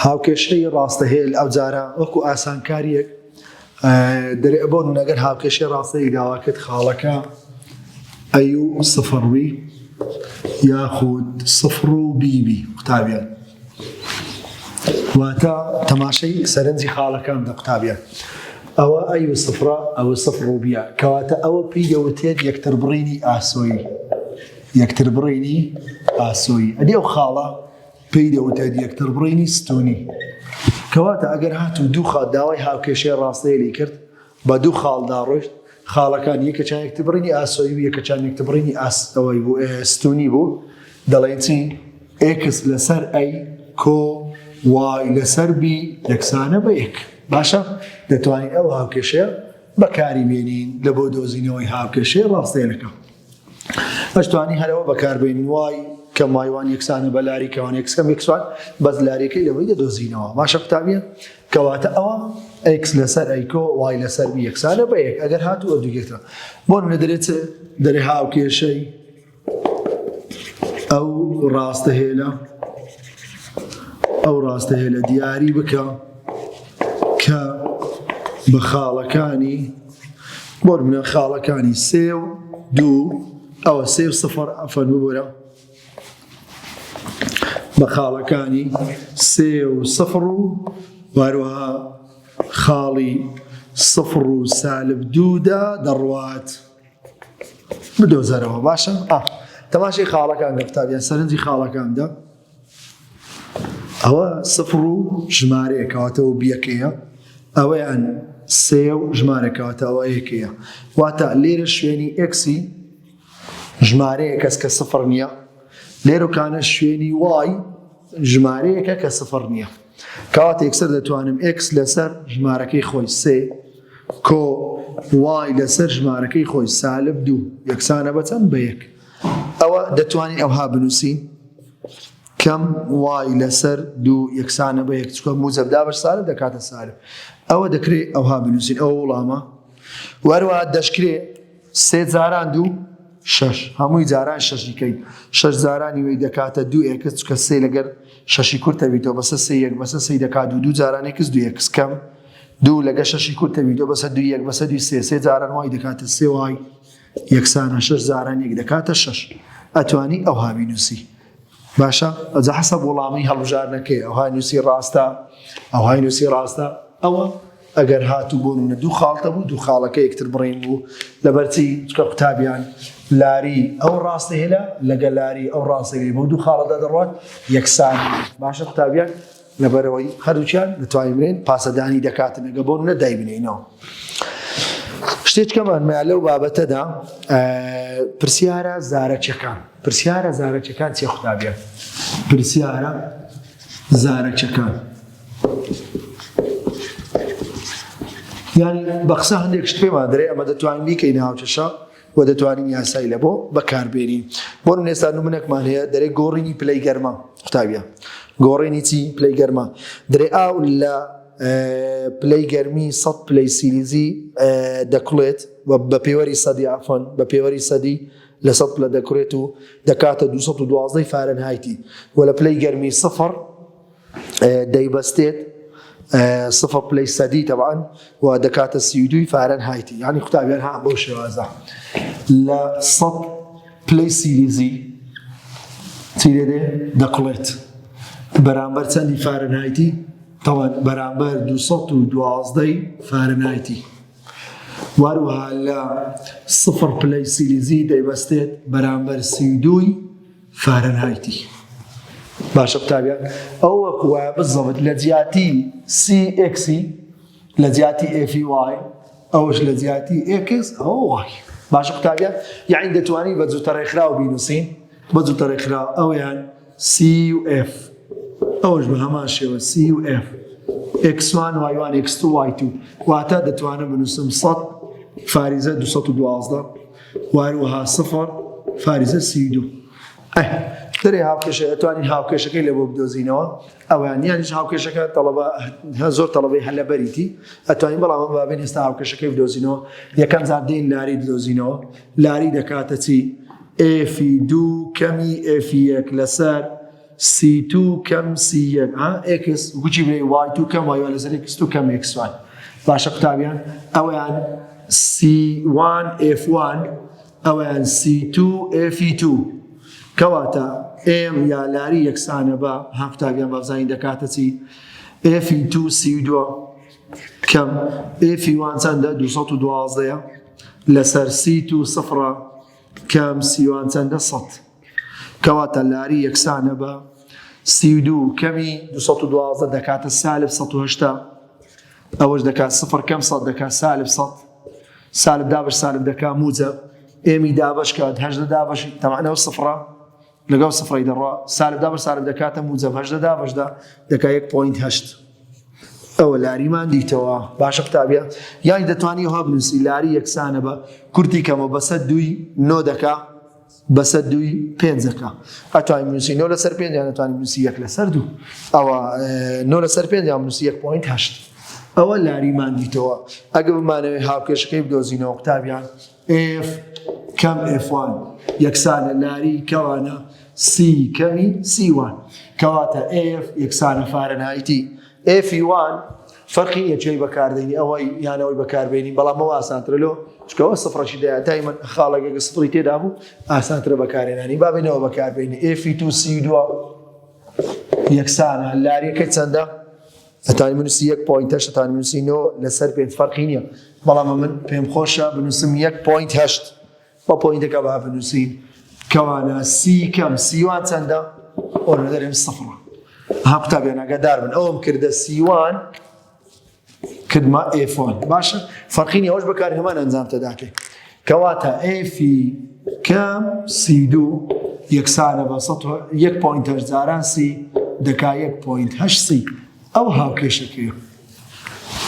هاوکێشەی ڕاستەهێل ئەو جارە وەکو ئاسانکاریەک بۆ نەگەر هاوکێشەی ڕاستەیەک داواکرد خاڵەکە ئەی و سفڕوی یاخود سفڕ و بیبی قوتابیان واتە تەماشەی سەرنجی خاڵەکان دە قوتابیان ئەوە ئەی و سفرە ئەوە سفڕ و بیە کەواتە ئەوە پێی دەوترێت یەکتر بڕینی ئاسۆیی یەکتر بڕینی ئاسۆیی ئەدی ئەو خاڵە پێی دەوترێت یەکتر بڕینی ستونی کەواتە ئەگەر هاتوو دوو خاڵ داوای هاوکێشەی ڕاستەیەکی کرد بە دوو خاڵدا ڕۆیشت خاڵەکان یەکەچان یەکتر بڕینی ئاسۆیی و یەکەچان یەکتر بڕینی ئەوەی بوو ستونی بوو دەڵێن چی ئێکس لەسەر ئەی کۆ وای لەسەر بی یەکسانە بە یەک باشە دەتوانین ئەو هاوکێشەیە بەکاری بێنین لە بۆ دۆزینەوەی هاوکێشەی ڕاستەیەەکە ئەشتوانی هەرەوە بەکاربێنین وای کە مایوان یەکسانە بە لاری کەوان یەکسکەم یەکسوان بەس لاریەکەی لەوەی دەدۆزینەوە باشە قوتابیە کەواتە ئەوە ئەکس لەسەر ئەیکۆ وای لەسەر بی یەکسانە بە یەک ئەگەر هاتوو ئەو دووگێتەوە بۆ نمونە دەرێت دەرێ هاوکێشەی ئەو ڕاستەهێلە دیاری بکە کە بە خاڵەکانی بۆ نمونە خاڵەکانی سێ و دوو ئەوە سێ و سفر ئەفەن ببوورە بە خاڵەکانی سێ و سفر و واروها خاڵی سفر و سالب دوودا دەڕوات بدۆزەرەوە باشە تەماشای خاڵەکان لە قوتابیان سەرنجی خاڵەکاندا ئەوە سفر و ژمارەیەکەواتەوە بیەکەیە ئەوەیان سێ و ژمارەکەواتەوە یەکەیە واتە لێرە شوێنی ئێکسی ژمارەیە کەس کە سفر نییە لێرەکانە شوێنی وای ژمارەیەکە کە سفر نییە کەواتە یەکسەر دەتوانم ئێکس لەسەر ژمارەکەی خۆی سێ کۆ وای لەسەر ژمارەکەی خۆی سالب دوو یەکسانە بەچەند بە یەک ئەوە دەتوانین ئەوها بنووسین کەم وای لەسەر دوو یەکسانە بە یەک چکە موزەبدا بەش سالب دەکاتە سالب ئەوە دەکرێت ئەوها بنووسین ئەوە وڵامە وەروە دەشکرێت سێ جاران دوو شەش هەمووی جاران شەشیکەین شەش جارانی وی دەکاتە دوو ئێکس چکە سێ لەگەر شەشی کورتەویتەوە بەسە سێ یەک بەسە سێی دەکات و دوو جاران ئێکس دوو یەکس کەم دوو لەگە شەشی کورتەویتەوە بەسە دوو یەک بەسە دوی سێ سێ جاران وای دەکاتە سێ وای یەکسانە شەش جاران یەک دەکاتە شەش ئەتوانی ئەوها بینووسی باشە ئەجا حەسەب وەڵامی هەڵبژارنەکەی ئەوهای نووسی ڕاستە ئەوهای نووسی ڕاستە ئەوە ئەگەر هاتوو بۆ نمونە دوو خاڵتە بوو دوو خاڵەکە یەکتر بڕین بوو لەبەرچی چکە قوتابیان لاری ئەو ڕاستەهێلە لەگە لاری ئەو ڕاستەهێلە بۆ دوو خاڵەدا دەڕوات یەکسان باشە قوتابیان لەبەرەوەی هەردووچیان دەتوانین بڵێن پاسەدانی دەکاتن ئەگە بۆ نمونە دایبنێنەوە شتێکەمان لەو بابەتەدا پرسیارە زارەکیەکان چیە قوتابیان پرسیارە زارەکیەکان یعنی بە قسە هەندێک شت پێمان دەرێ ئەمە دەتوانین بیکەین هاوچەشە و دەتوانین یاسای لە بۆ بەکاربێنین بۆ نێستا نمونەکمان هەیە دەرێ گۆڕینی پلەی گەرمە قوتابیە گۆڕینی چی پلەی گەرمە دەرێ ئاو لە پلەی گەرمی 100 پلەی سیلیزی دەکڵێت بە پێوەری سەدی ئافۆن بە پێوەری سەدی لە 100 پلە دەکڕێت و دەکاتە 212 فارەنهایتی و لە پلەی گەرمی سفر دەیبەستێت صفر پلەی سەدی تەبعاً و دەکاتە 32 فارەنهایتی یعنی قوتابیان ها بەو شێوازە لە 100 پلەی سیلیزی چی لێدێ دەکڵێت بەرامبەر چەندی فارەنهایتی طبعا بەرامبەر 212 فارەنهایتی واروها لە 0 پلەی سیلیزی دەیبەستێت بەرامبەر 32 فارەنهایتی باشە قوتابیان ئەو وەکووە بزەوت لە جیاتی CX لە جیاتی FY ئەوش لە جیاتی X ئەوە وای باشە قوتابیان یعنی دەتوانین بە جووتەڕێکخراو بینووسین بە جووتەڕێکخراو ئەویان C و F ئەوش بە هەمان شێوە C و F X1 Y1 X2 Y2 واتە دەتوانم بنووسم 100 فاریزە 212 واروها 0 فاریزە 32 دەرێ هاوکێشە ئەتوانین هاوکێشەکەی لە بۆ بدۆزینەوە ئەویان یانیش هاوکێشەکە زۆر تەڵەبەی هەلەبەریتی ئەتوانین بەڵام ئەم بابێن ئێستا هاوکێشەکەی بدۆزینەوە یەکەم جار دێن لاری بدۆزینەوە لاری دەکاتە چی ئێفی دوو کەمی ئێفی یەک لەسەر C2 کەم C1 X گوچی بڵێ Y2 کەم Y1 لەسەر X2 کەم X1 باشە قوتابیان ئەوەیان C1 F1 ئەوەیان C2 F2 کەواتە M یا لاری یەکسانە بە قوتابیان بەزانین دەکاتە چی F2 C2 کەم F1 چەندە 212 لەسەر C2 سفرە کەم C1 چەندە 100 کەواتە لاری یەکسانە بە C2 کەمی 212 دەکاتە سالب 180 ئەوەش دەکات سفر کەم 100 دەکات سالب 100 سالب دابش سالب دەکات موجب ئێمی دابش کات 8 دابش تەمانەوە سفرە لەگەڵ سفرەی دەڕوا سالب دابش سالب دەکاتە موجب 8 دابشدا دەکات 1.8 ئەوە لاریمان دیتەوە باشە قوتابیان یانی دەتوانی وها بنووسی لاری یەکسانە بە کورتی کەمە بەسەر 2 9 دەکات بەسەر 2 5 دەکات ئەتوانی بنووسی 9 لەسەر 5 یان ئەتوانی بنووسی 1 لەسەر 2 ئەوە 9 لەسەر 5 یان بنووسی 1.8 ئەوە لاریمان دیتەوە ئەگە بمانەوەی هاوکێشەکەی بدۆزینەوە قوتابیان F کەم F1 یەکسانە لاری کەوانە C کەمی C1 کەواتە F یەکسانە فارەنهایتی F1 فەرقی یەکێی بەکاردێنی ئەوەی یانەوەی بەکاربێنی بەڵام ئەوە ئاسانترە لۆ چکەوە سفرەشی دەیە تایمە خاڵێکێکە سفری تێدا بوو ئاسانترە بەکارێنانی بابێنەوە بەکاربێنی F2 C2 یەکسانە لاریەکەی چەندە ئەتانی بنووسی 1.8 ئەتانی بنووسی 9 لەسەر 5 فەرقی نییە بەڵام من پێم خۆشە بنووسم 1.8 بە پۆینتەکە با بنووسین کەوانە C کەم C1 چەندە ئۆرە دەرێن سفرە قوتابیان ئاگادار بن ئەوم کردە C1 کردمە F1 باشە فەرقی نییە ئەوەش بەکار هەمان ئەنجام تەداکەی کەواتە F کەم C2 یەکسانە بە 1.8 جاران C دەکا 1.8 C ئەو هاوکێشەکەیە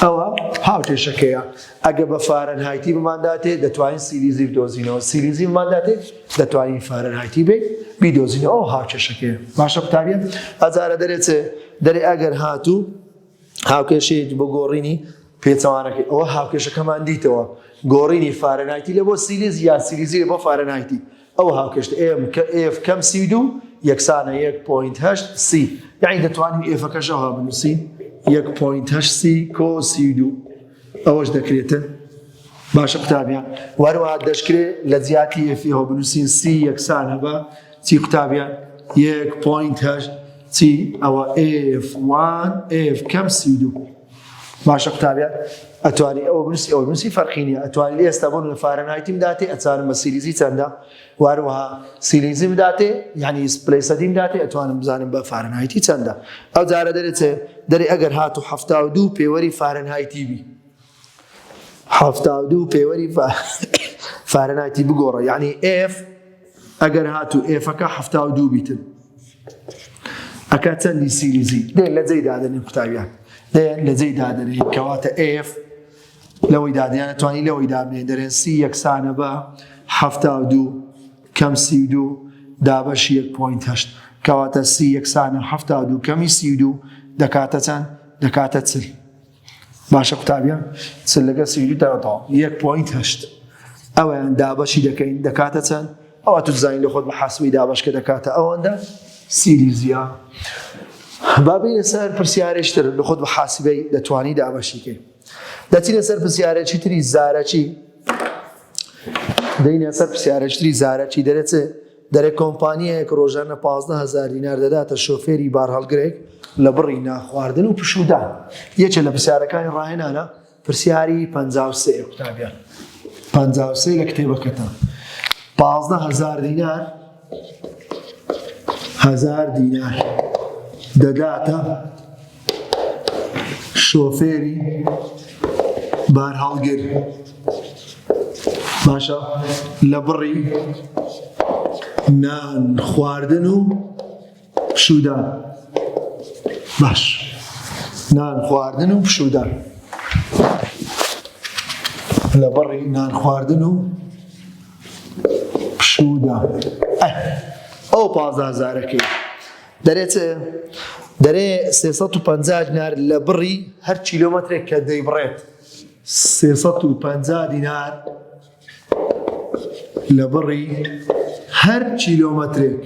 ئەوە هاوکێشەکەیە ئەگە بە فارەنهایتی بمانداتێ دەتوانین سیلیزی بدۆزینەوە سیلیزی بمانداتێ دەتوانین فارەنهایتی بێ بیدۆزینەوە ئەو هاوکێشەکەیە باشە قوتابیان ئەجارە دەرێتێ دەرێ ئەگەر هاتوو هاوکێشەیەک بۆ گۆڕینی پێچەوانەکەی ئەوە هاوکێشەکەمان دیتەوە گۆڕینی فارەنهایتی لە بۆ سیلیز یا سیلیزی لە بۆ فارەنهایتی ئەو هاوکێشتە F کەم C2 یەکسانە 1.8 C یعنی دەتوانین ئێفەکەشەوە بنووسین 1.8 C کۆ C2 ئەوەش دەکرێتن باشە قوتابیان وەروەها دەشکرێت لە جیاتی ئێفیەوە بنووسین C یەکسانە بە چی قوتابیان 1.8 چی ئەوە F1 F کەم C2 باشە قوتابیان ئەتوانی ئەوە بنووسی ئەوە بنووسی فەرقی نییە ئەتوانی ئێستا بۆ لە فارەنهایتی بداتێ ئەچارم بە سیلیزی چەندە وەروەها سیلیزی بداتێ یعنی سپلەیسەتی بداتێ ئەتوانم بزانم بە فارەنهایتی چەندە ئەو جارە دەرێتێ دەرێ ئەگەر هاتو 72 پێوەری فارەنهایتی بی 72 پێوەری فارەنهایتی بگۆڕە یعنی F ئەگەر هاتو Fەکە 72 بیتن ئەکا چەندی سیلیزی دێن لە جێی دادنێن قوتابیان دێن لە جێی دادنێن کەواتە F لەوەی دادیان ئەتوانی لەوەی دابنێن دەرێن C یەکسانە بە 72 کەم C2 دابەشی 1.8 کەواتە C یەکسانە 72 کەمی C2 دەکاتە چەند دەکاتە چل باشە قوتابیان چل لەگە C2 دەڕێتەوە 1.8 ئەوەیان دابەشی دەکەین دەکاتە چەند ئەوە تو دزانین لە خۆت بە حاسبی دابەشکە دەکاتە ئەوەندە سیلیزیە بابینە سەر پرسیارێکتر لە خۆت بە حاسبەی دەتوانی دابەشیکەی دەچینە سەر پرسیارێکی تری زارەکی دەینە سەر پرسیارێکی تری زارەکی دەرێ کۆمپانیایەک ڕۆژانە 15,000 دینار دەداتە شۆفێری بارهەڵگرێک لە بڕی ناخواردن و پشودان یەکێ لە پرسیارەکانی ڕاهێنانە پرسیاری 53 قوتابیان 53 لە کتێبەکەتە 15,000 دینار 1000 دینار دەداتە شۆفێری بارهەڵگر باشە لە بڕی نان خواردن و پشودان باش نان خواردن و پشودان لە بڕی نان خواردن و پشودان ئەو 15,000ەکەی دەرێ 350 دینار لە بڕی هەر کیلۆمەترێک کە دەیبڕێت 350 دینار لە بڕی هەر کیلۆمەترێک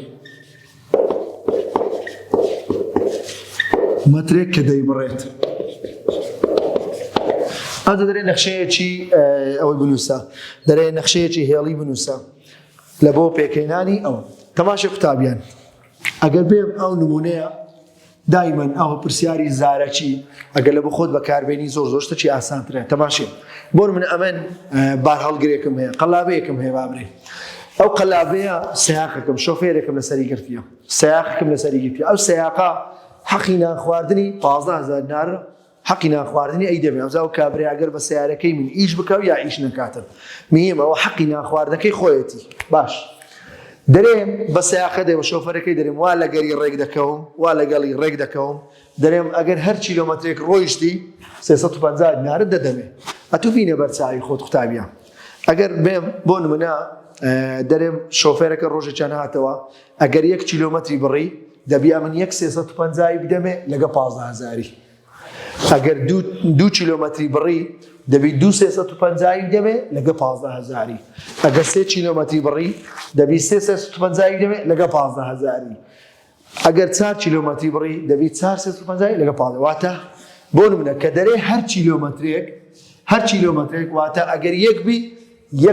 مەترێک کە دەیبڕێت ئەو دەدرێت نەخشەیەکی ئەوەی بنووسە دەرێت نەخشەیەکی هێڵی بنووسە لە بۆ پێکەینانی ئەوە تەماشای قوتابیان ئەگەر بێم ئەو نمونەیە دایمەن ئەوە پرسیاری زارەکی ئەگەر لە بۆ خۆت بەکاربێنی زۆر شتێکی ئاسانترە تەماشێ بۆ من ئەمەن بار هەڵگرێکم هەیە قەلابەیەکم هەیە بابرێ ئەو قەلابەیە سەیاقەکەم شۆفێرێکم لەسەری گرتیە سەیاقەکەم لەسەری گرتیە ئەو سەیاقە حەقی نانخواردنی 15000 دینارە حەقی نانخواردنی ئەی دەبێت ئەوزا و کابرا ئەگەر بە سیارەکەی من ئیش بکەو یا ئیش نەکاتن میهم ئەوە حەقی نانخواردنەکەی خۆیەتی باش دەرێم بە سەیاقە دەی بە شۆفەرەکەی دەرێم وا لەگەری ڕێک دەکەوم وا لەگەڵی ڕێک دەکەوم دەرێم ئەگەر هەر کیلۆمەترێک ڕۆیشتی 350 دینارت دەدەمێ ئەتوو بینە بەرچاوی خۆت قوتابیان ئەگەر بێم بۆ نمونە دەرێم شۆفێرەکە ڕۆژێکیان هاتەوە ئەگەر 1 کیلۆمەتری بڕی دەبیا من 350 بدەمێ لەگە 15000 ئەگەر 2 کیلۆمەتری بڕی دەبی 350 بدەمێ لەگە 15000 ئەگەر 3 کیلۆمەتری بڕی دەبی 350 بدەمێ لەگە 15000 ئەگەر 4 کیلۆمەتری بڕی دەبی 450 لەگە 15000 واتە بۆ نمونە کە دەرێ هەر کیلۆمەترێک واتە ئەگەر 1 بی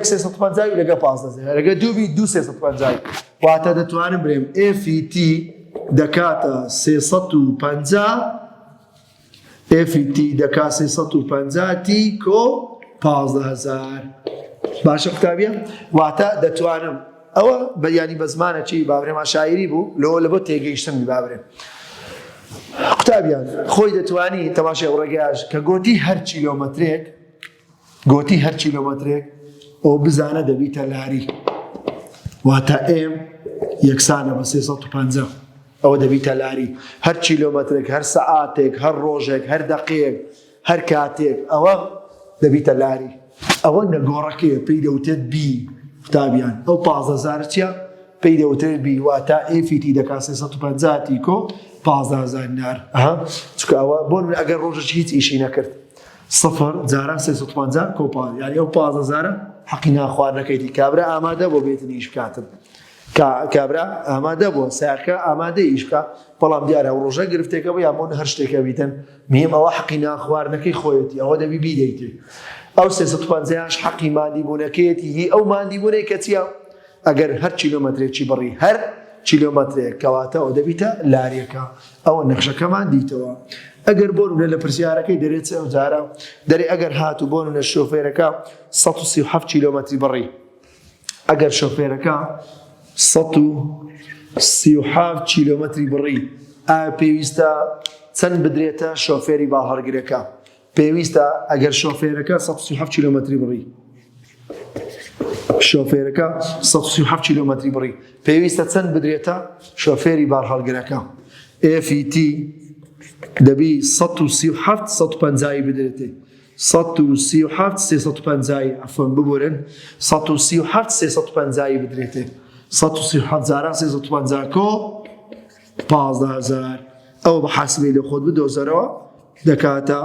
350 لەگە 15000 لەگە 2 بی 250 واتە دەتوانم برێم FT دەکاتە 350 FT دەکات 350 تی کۆ 15000 باشە قوتابیان واتە دەتوانم ئەوە بە ینی بە زمانەکی باورێمە شاعری بوو لەوە لە بۆ تێگەیشتنی باورێم قوتابیان خۆی دەتوانی تەماشای ڕێگەیاش کە گۆتی هەر کیلۆمەترێک ئەو بزانە دەبیتە لاری واتە ئێم یەکسانە بە 350 ئەوە دەبیتە لاری هەر کیلۆمەترێک هەر سەعاتێک هەر ڕۆژێک هەر دەقەیەک هەر کاتێک ئەوە دەبیتە لاری ئەوە نەگۆڕەکەیە پێی دەوتێت بی قوتابیان ئەو 15000 چیە پێی دەوتێت بی واتە FT دەکات 350 تی کۆ 15000 دینار چونکە ئەوە بۆ من ئەگەر ڕۆژێکی هیچ ئیشی نەکرد صفر جاران 350 کۆپان یعنی ئەو 15000 حەقی ناخواردنەکەیتی کابرا ئامادە بۆ بێتن ئیش بکاتن کابرا ئامادە بۆ ساکە ئامادە ئیش بکە بەڵام دیارە ئەو ڕۆژە گرفتێکە بە یامۆن هەر شتێکە بیتن میهم ئەوە حەقی ناخواردنەکەی خۆیەتی ئەوە دەبی بیدەیتێ ئەو 350 حەقی مادیبوونەکەیەتی هی ئەو مادیبوونەی کە چیە ئەگەر هەر کیلۆمەترێکی بڕی هەر کیلۆمەترێک کەواتە ئەو دەبیتە لاریەکە ئەوە نەخشەکەمان دیتەوە ئەگەر بۆ نمونە لە پرسیارەکەی دەرێت ئەو جارە دەرێ ئەگەر هاتوو بۆ نمونە شۆفێرەکە 137 کیلۆمەتری بڕی ئەگەر شۆفێرەکە 137 کیلۆمەتری بڕی ئایا پێویستە چەند بدرێتە شۆفێری باڵهەڵگرەکە پێویستە ئەگەر شۆفێرەکە 137 کیلۆمەتری بڕی شۆفێرەکە 137 کیلۆمەتری بڕی پێویستە چەند بدرێتە شۆفێری باڵهەڵگرەکە FT دەبی 137 150 بدرێتێ 137 350 ئەفۆن ببورن 137 350 بدرێتێ 137 جاران 350 کۆ 15000 ئەو بە حاسبەی لە خۆت بدۆزەرەوە دەکاتە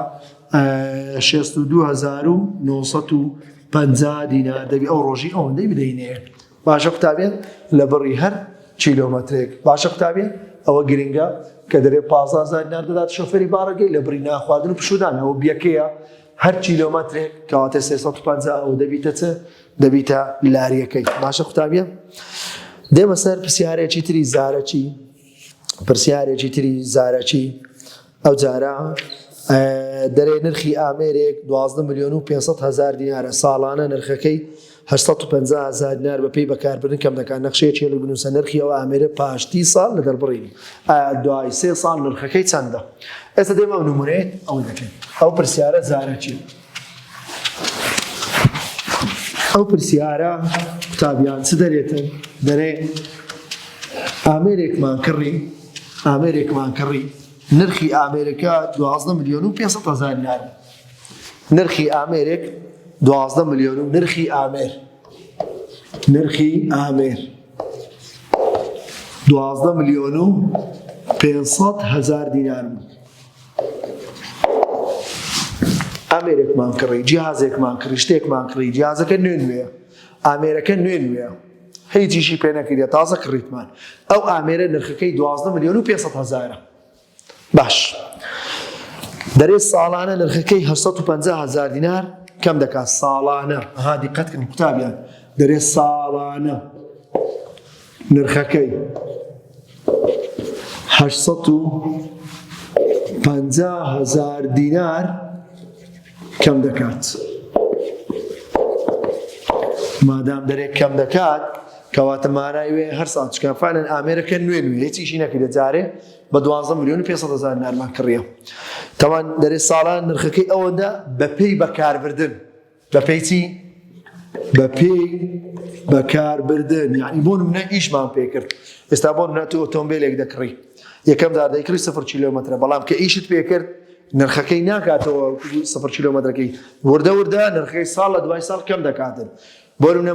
62950 دینار دەبی ئەو ڕۆژی ئەوەندەی بدەینێ باشە قوتابیان لە بڕی هەر کیلۆمەترێک باشە قوتابیان ئەوە گرنگە کە دەرێ 15000 دینار دەدات شۆفێری باڕەگەی لە بڕی ناخواردن و پشودان ئەوە بیەکەیە هەر کیلۆمەترێک کەواتە 350 ئەو دەبیتە چ دەبیتە لاریەکەی باشە قوتابیان دێمە سەر پرسیارێکی تری زارەکی ئەو جارە دەرێ نرخی ئامێرێک 12,500,000 دینارە ساڵانە نرخەکەی 850,000 دینار بەپێی بەکاربردن کەم دەکات نەخشەیەکی لە بنووسە نرخی ئەوە ئامێرە پاشتی ساڵ لە دەربڕینی دوای 3 ساڵ نرخەکەی چەندە ئێستا دێمە ئەو نمونەیە ئەو دەکەین ئەو پرسیارە زارەکی ئەو پرسیارە قوتابیان چ دەرێتن دەرێ ئامێرێکمان کڕی نرخی ئامێرەکە 12,500,000 دینار نرخی ئامێرێک 12 ملیۆن و نرخی ئامێر 12,500,000 دینار ئامێرێکمان کڕی جیهازێکمان کڕی شتێکمان کڕی جیهازەکە نوێنوێ ئامێرەکە نوێنوێ هیچیشی پێ نەکردە تازە کڕیتمان ئەو ئامێرە نرخەکەی 12,500,000 باش دەرێ ساڵانە نرخەکەی 850,000 دینار کەم دەکات ساڵانە ئەها دیقەتکردن قوتابیان دەرێ ساڵانە نرخەکەی 850,000 دینار کەم دەکات مادام دەرێک کەم دەکات کەواتە مانای وێ هەر ساڵ چکە فعلەن ئامێرەکە نوێ هیچیشی نەکردە جارێ بە 12,500,000 دینارمان کڕیە تەوان دەرێ ساڵان نرخەکەی ئەوەندە بە پێی بەکاربردن بە پێی چی؟ بە پێی بەکاربردن یعنی بۆ نمونە ئیشمان پێ کرد ئێستا بۆ نمونە تۆ ئۆتۆمبیلێک دەکڕی یەکەم جار دەیکڕی 0 کیلۆمەترە بەڵام کە ئیشت پێ کرد نرخەکەی ناکاتەوە 0 کیلۆمەترەکەی وردە نرخەکەی ساڵ لە دوای ساڵ کەم دەکاتن بۆ نمونە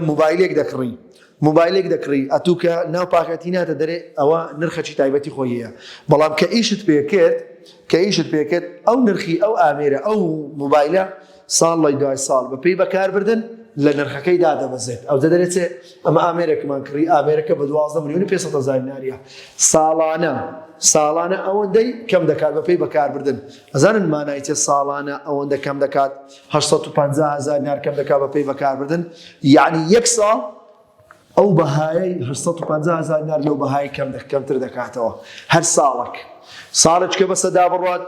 موبایلێک دەکڕی ئەتوو کە ناو پاکەتی ناتە دەرێ ئەوە نرخەکی تایبەتی خۆی هەیە بەڵام کە ئیشت پێ کرد ئەو نرخی ئەو ئامێرە ئەو موبایلە ساڵ لای دوای ساڵ بە پێی بەکاربردن لە نرخەکەی دادەبەزێت ئەو دەرێت ئەمە ئامێرێکمان کڕی ئامێرەکە بە 12,500,000 دیناریە ساڵانە ئەوەندەی کەم دەکات بە پێی بەکاربردن ئەزانن مانایتە ساڵانە ئەوەندە کەم دەکات 850,000 دینار کەم دەکات بە پێی بەکاربردن یعنی یەک ساڵ ئەو بەهایەی 850,000 دینار لەو بەهای کەمتر دەکاتەوە هەر ساڵێک کە بەسەدا بڕات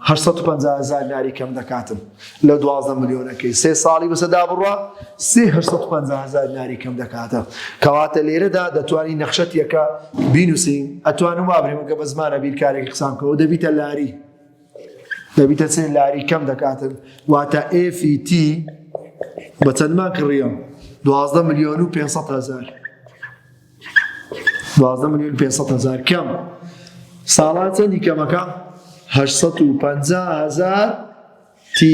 850,000 دیناری کەم دەکاتن لە 12 ملیۆنەکەی 3 ساڵی بەسەدا بڕات 850,000 دیناری کەم دەکاتە کەواتە لێرەدا دەتوانین نەخشەتێکە بینوسین ئەتوانم وابرێمەکە بە زمانە بیرکارێکی قسانکەەوە دەبیتە لاری کەم دەکاتن واتە FET بە چەندمان کڕیە 12,500,000 12,500,000 کەم ساڵان چەندی کەمەکە 850,000 تی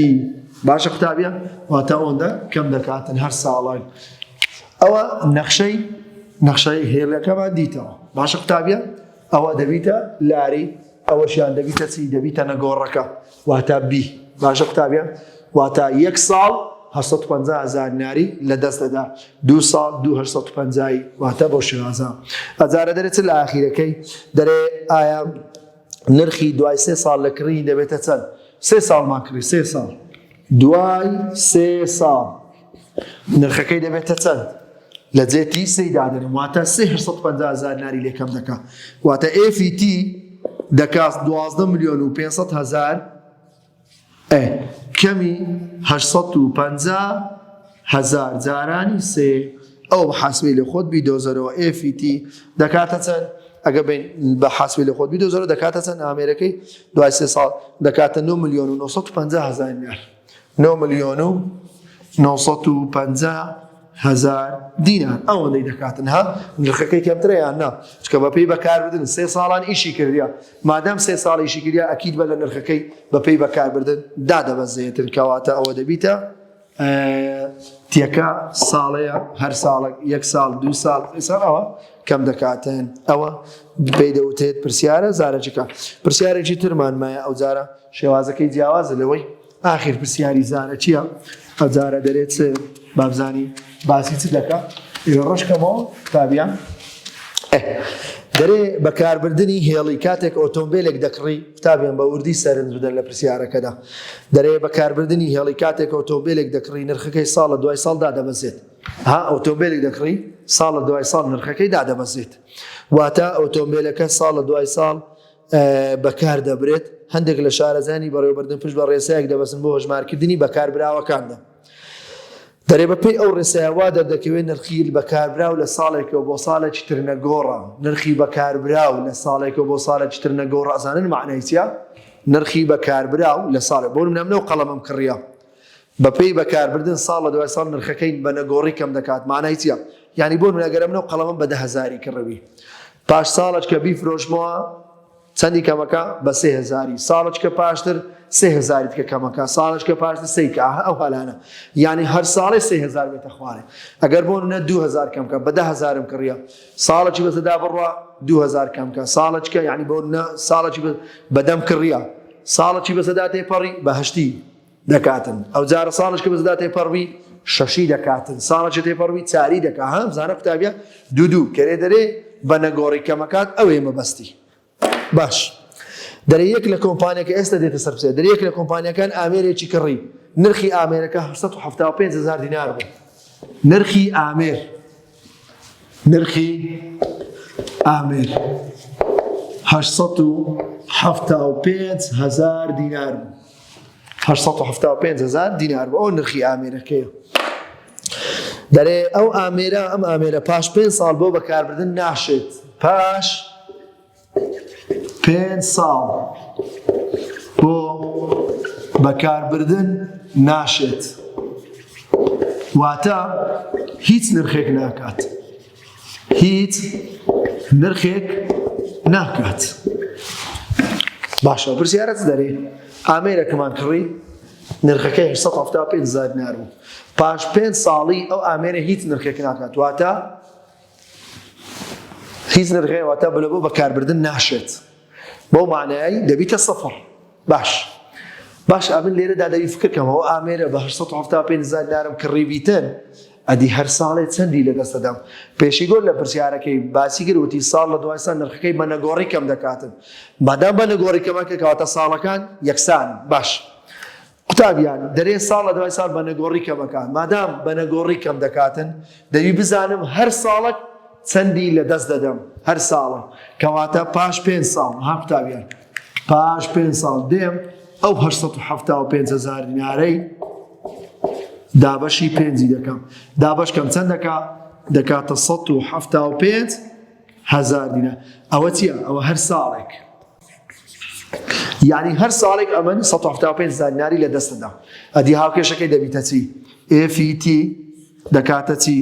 باشە قوتابیان واتە ئەوەندە کەم دەکاتن هەر ساڵان ئەوە نەخشەی هێڵەکەمان دیتەوە باشە قوتابیان ئەوە دەبیتە لاری ئەوەشیان دەبیتە چی دەبیتە نەگۆڕەکە واتە بی باشە قوتابیان واتە یەک ساڵ 850,000 دیناری لە دەست دەدا 2 ساڵ 2,850 واتە بۆ شێوازە ئەجارە دەرێت لە ئاخیرەکەی دەرێ ئایا نرخی دوای 3 ساڵ لە کڕی دەبێتە چەند 3 ساڵمان کڕی 3 ساڵ دوای 3 ساڵ نرخەکەی دەبێتە چەند لە جێتی سەی دادنم واتە 850,000 دیناری لێکەم دەکات واتە FET دەکات 12,500,000 کەمی 850,000 جارانی سێ ئەو بە حاسبی لە خۆت بیدۆزەرەوە FET دەکاتە چەند ئەگە بین بە حاسبی لە خۆت بیدۆزەرەوە دەکاتە چەند ئامێرەکەی دوای 3 ساڵ دەکاتە 9,950,000 دینار 9,950,000 دینار ئەوەندەی دەکاتن ها نرخەکەی کەمترە یان نا چکە بە پێی بەکاربردن 3 ساڵان ئیشی کردیا مادام 3 ساڵ ئیشی کردیا ئەکید بە لە نرخەکەی بە پێی بەکاربردن دادەبەزێتن کەواتە ئەوە دەبیتە تێکە ساڵەیە هەر ساڵێک 1 ساڵ 2 ساڵ 3 ساڵ ئەوە کەم دەکاتن ئەوە پێی دەوتێت پرسیارە زارەجەکە پرسیارێکی ترمان مایە ئەو جارە شێوازەکەی جیاوازە لەوەی ئاخر پرسیاری زارە چییە ئەو جارە دەرێت بابزانی باسی چ دەکات ڕشکەمەوە تابیان دەرێ بەکاربردنی هێڵی کاتێک ئۆتۆمبیلێک دەکڕی تابیان بە وردی سەرنج بدەن لە پرسیارەکەدا دەرێ بەکاربردنی هێڵی کاتێک ئۆتۆمبیلێک دەکڕی نرخەکەی ساڵ لە دوای ساڵ دادەبەزێت ها ئۆتۆمبیلێک دەکڕی ساڵ لە دوای ساڵ نرخەکەی دادەبەزێت واتە ئۆتۆمبیلەکە ساڵ لە دوای ساڵ بەکار دەبرێت هەندێک لە شارەزانی بەڕێوەبردن پشت بە ڕێسایەک دەبەسن بۆ هەژمارکردنی بەکاربراوەکاندا دەرێ بەپێی ئەو ڕێسایەوا دەردەکەوێت نرخی بەکاربراو لە ساڵێکەوە بۆ ساڵێکی تر نەگۆڕە نرخی بەکاربراو لە ساڵێکەوە بۆ ساڵێکی تر نەگۆڕە ئەزانن معنای چییە نرخی بەکاربراو لە ساڵێک بۆ نمونە قەڵەمم کڕیە بەپێی بەکاربردن ساڵ لە دوای ساڵ نرخەکەی بە نەگۆڕی کەم دەکات معنای چییە یعنی بۆ نمونەگەرە منەوە قەڵەمم بە 10,000 کڕەوی پاش ساڵێک کە بیفرۆشمەوە چەندی کەمەکە بە 3,000 ساڵێک کە پاشتر 3,000 کە کەمەکە ساڵێک کە پاشتر سەیکە ئەو هەلانە یعنی هەر ساڵی 3,000 بێتە خوارێ ئەگەر بۆ نە 2,000 کەمکە بە 10,000 کڕیە ساڵێکی بەسەدا بڕوە 2,000 کەمکە ساڵێککە یعنی بۆ ساڵێکی بەدەم کڕیە ساڵێکی بەسەدا تێپەڕی بە 8 دەکاتن ئەو جارە ساڵێک کە بەسەدا تێپەڕوی 6 دەکاتن ساڵێکی تێپەڕوی 4 دەکات هەم زانە قوتابیە دوو کەرێ دەرێ بە نەگۆڕی کەمەکات ئەوێ مەبەستی باش دەرەیەک لە کۆمپانیەکە ئێستا دێتە سەر پرسیار دەرەیەک لە کۆمپانیەکان ئامێرێکی کڕی نرخی ئامێرەکە 875,000 دینار بوو نرخی ئامێر 875,000 دینار بوو 875,000 دینار بوو ئەو نرخی ئامێرەکەیە دەرێ ئەو ئامێرە پاش 5 ساڵ بۆ بەکاربردن ناشێت پاش 5 ساڵ بۆ بەکاربردن ناشێت واتە هیچ نرخێک ناکات هیچ نرخێک ناکات باشە پرسیارە چ دەرێ ئامێرەکەمان کڕی نرخەکەی 875,000 دینار بوو پاش 5 ساڵی ئەو ئامێرە هیچ نرخێک ناکات واتە هیچ نرخێک واتە بۆ بەکاربردن ناشێت بۆ معنایی دەبیتە سەفر باش ئەمن لێرەدا دەبی فکرکەمەوە ئامێرە بە 875,000 دینارم کڕی بیتن ئەدی هەر ساڵێ چەندی لەدەست دەدەم پێشی گۆر لە پرسیارەکەی باسی کردوتی ساڵ لە دوای سال نرخەکەی بە نەگۆڕی کەم دەکاتن مادام بە نەگۆڕی کەمەکە کەواتە ساڵەکان یەکسان باش قوتابیان دەرێ ساڵ لە دوای سال بە نەگۆڕی کەمەکان مادام بە نەگۆڕی کەم دەکاتن دەبی بزانم هەر ساڵک چەندی لەدەست دەدەم هەر ساڵە کەواتە پاش 5 ساڵ ها قوتابیان پاش 5 ساڵ دێم ئەو 875,000 دینارەی دابەشی 5 دەکەم دابەشکەم چەند دەکاتە 175,000 دینار ئەوە چییە؟ ئەوە هەر ساڵێک یعنی هەر ساڵێک ئەمن 175,000 دیناری لە دەستدا ئەدی هاوکێشەکەی دەبیتە چی؟ FET دەکاتە چی؟